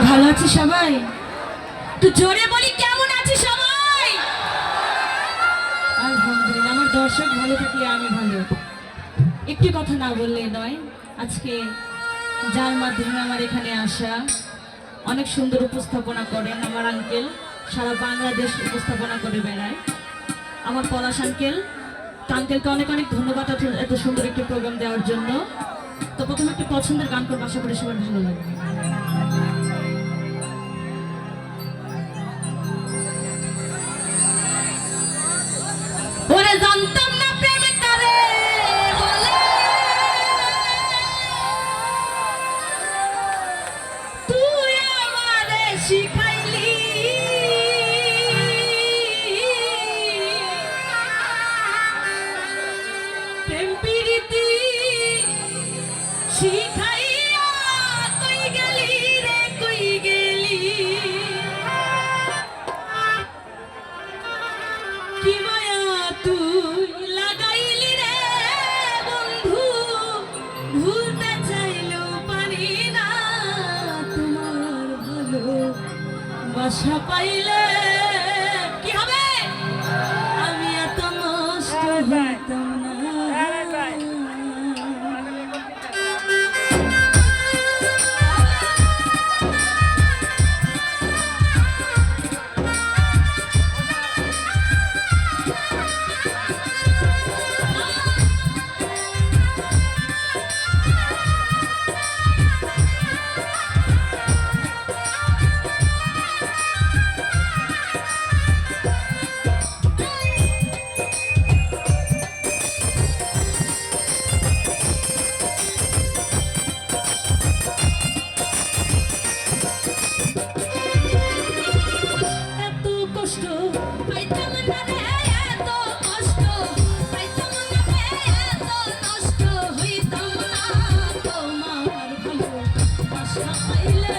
ভালো আছে সবাই? তো জোরে বলি কেমন আছে সবাই? আলহামদুলিল্লাহ। আমার দর্শক ভালো থাকলে আমি ভালো। একটি কথা না বললে নয়, আজকে যার মাধ্যমে আমার এখানে আসা, অনেক সুন্দর উপস্থাপনা করেন আমার আঙ্কেল, সারা বাংলাদেশ উপস্থাপনা করে বেড়ায় আমার পলাশ আঙ্কেল। তো আঙ্কেলকে অনেক অনেক ধন্যবাদ এত সুন্দর একটি প্রোগ্রাম দেওয়ার জন্য। তো প্রথমে একটি পছন্দের গান করবো, আশা করি সবার ভালো লাগবে। ওরে জানতাম না প্রেম কারে বলে, তুই আমারে শিখাইলি। প্রেম প্রীতি শিখাইয়া কই গেলি রে কই গেলি, কি মায়া তুই লাগাইলি রে বন্ধু, ভুলতে চাইলেও পারি না তোমার ভালো বাসা পাইলে কি হবে, আমি এত নষ্ট হইতাম না। নষ্ট হইতাম না তোমার ভালো বাসা পাইলে।